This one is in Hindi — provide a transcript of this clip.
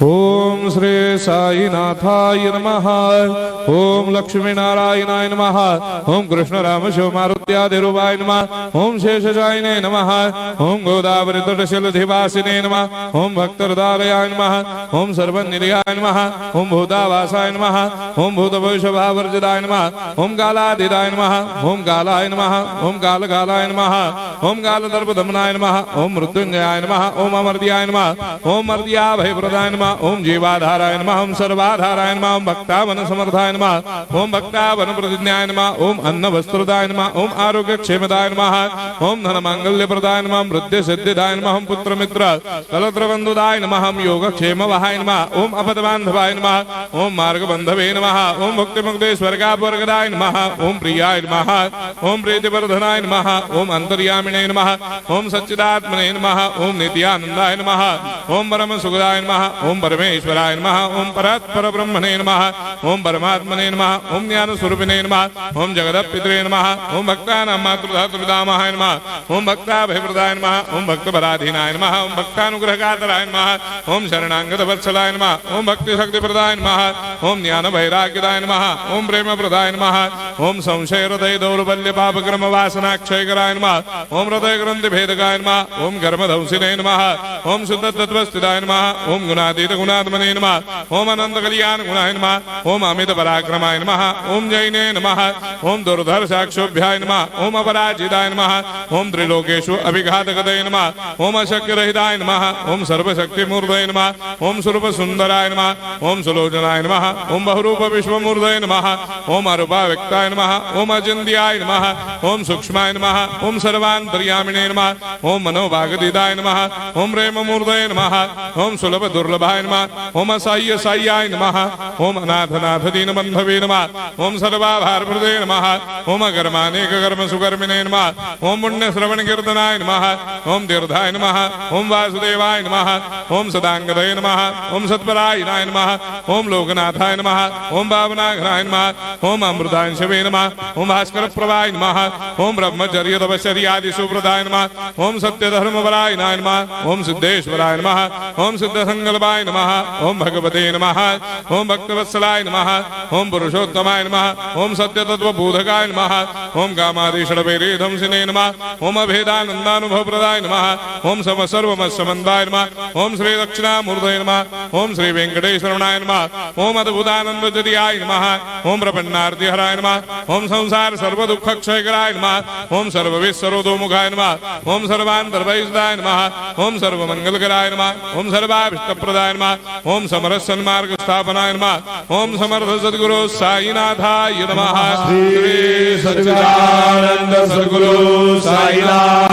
ओम श्री साईनाथाय नमः। ओम लक्ष्मी नारायणाय नमः। ओम कृष्ण राम शिव मारुत्यादिरूपाय नमः। ओम शेषशायिने नमः। ओम गोदावरी तटशिलधिवासिने नमः। ओम भक्तहृदयाय नमः। ओम सर्वनिलयाय नमः। ओम भूतावासाय नमः। ओम भूतभविष्यभावर्जिताय नमः। ओम कालातीताय नमः। ओम कालाय नमः। ओम कालकालाय नमः। ओम कालदर्पदमनाय नमः। ओम मृत्युंजयाय नमः। ओम अमर्त्याय नमः। ओम मर्त्याभयप्रदाय नमः। ओम जीवाधाराय नमः। ओम सर्वाधाराय नमः। ओम भक्तावन समर्थाय नमः। ओम भक्तावन प्रतिज्ञाय नमः। ओम अन्न वस्त्रदाय नमः। ओम आरोग्य क्षेमदाय नमः। ओम धन मांगल्य प्रदाय नमः। वृद्धि सिद्धिदाय नमः। ओम पुत्र मित्र कलत्र बंधुदाय नमः। ओम योग क्षेम वहाय नमः। ओम अपद बांधवाय नमः। ओम मार्ग बंधवे नमः। ओम भक्ति मुक्ति स्वर्गापवर्गदाय नमः। ओम प्रियाय नमः। ओम प्रीतिवर्धनाय नमः। ओम अंतर्यामिने नमः। ओम सच्चिदात्मने नमः। ओम नित्यानंदाय नमः। ओम परम सुखदाय नमः। ओम परमेश्वराय नमः। ओम परात्पर ब्रह्मणे नमः। ओम परमात्मने नमः। ओम ज्ञान स्वरूपिणे नमः। ओम जगदपितरे नमः। ओम भक्तानां मातृधातुर्पितामहाय नमः। ओम भक्ताभयप्रदाय नमः। ओम भक्तपराधीनाय नमः। ओम भक्तानुग्रहकातराय नमः। ओम शरणागत वत्सलाय नमः। ओम भक्ति शक्ति प्रदाय नमः। ओम ज्ञान वैराग्यदाय नमः। ओम प्रेम प्रदाय नमः। ओम संशय हृदय दौर्बल्य पापक्रम वासना क्षयकराय नमः। ओम हृदय ग्रंथि भेदकाय नमः। ओम कर्मधंसिने नमः। ओम शुद्ध तत्वस्थिताय नमः। ओम गुणातीत गुणात्मने नमः। ओम अनंत कल्याण गुणाय नमः। ओम अमित पराक्रमाय नमः। ओम जैने नमः। ओम दुर्धर्षाक्षोभ्याय नमः। ओम अपराजिताय नमः। ओम त्रिलोकेषु अभिघातगतये नमः। ओम अशक्यरहिताय नमः। ओम सर्वशक्तिमूर्तये नमः। ओम स्वरूप सुंदराय नमः। ओम सुलोचनाय नमः। ओम बहुरूप विश्वमूर्तये नमः। ओम अरूपाव्यक्ताय नमः। ओम अचिन्त्याय नमः। ओम सूक्ष्माय नमः। ओम सर्वान्तर्यामिणे नमः। ओम मनोभागदिताय नमः। ओम प्रेममूर्तये नमः। ओम सुलभ दुर्लभाय नमः। ओम असाह्य साह्याय नमः। ओम अनाथनाथ दीनबन्धवे नमः। ओम सर्वाभारप्रदे नमः। ओम अकर्मानेक कर्म सुकर्मिणे नमः। ओम पुण्य श्रवण कीर्तनाय नमः। ओम तीर्थाय नमः। ओम वासुदेवाय नमः। ओम सदांगदये नमः। ओम सत्परायणाय नमः। ओम लोकनाथाय नमः। ओम भावनाघनाय नमः। ओम अमृतांशवे नमः। ओम भास्कर प्रभाय नमः। ओम ब्रह्मचर्य तपश्चर्यादि सुप्रदाय नमः। ओम सत्यधर्मपरायणाय नमः। ओम सिद्धेश्वराय नमः। ओम सिद्धसंकल्पाय नमः। ओम भगवते नमः। ओम भक्तवत्सलाय नमः। ओम पुरुषोत्तमाय नमः। ओम सत्यतत्त्वबोधकाय नमः। ओम कामादिषडवैरेधंसिने नमः। ओम अभेदानन्दानुभवप्रदाय नमः। ओम सर्वमस्समन्दाय नमः। ओम श्री दक्षिणामूर्तये नमः। ओम श्री वेंकटेश्वरनाय नमः। ओम अद्भुतानन्दजटियाय नमः। ओम प्रपन्नार्तिहराय नमः। ओम संसार सर्वदुःखक्षयकराय नमः। ओम सर्वविश्वरोधोमुखाय नमः। ओम सर्वान्तर्भयदाय नमः। ओम सर्वमङ्गलकराय नमः। ओम सर्वाभीष्टप्रदाय नमः। ओम समरस सन्मार्ग स्थापनाय नमः। ओम समर्थ सद्गुरु साईनाथाय नमः। श्री सच्चिदानंद सद्गुरु साईनाथ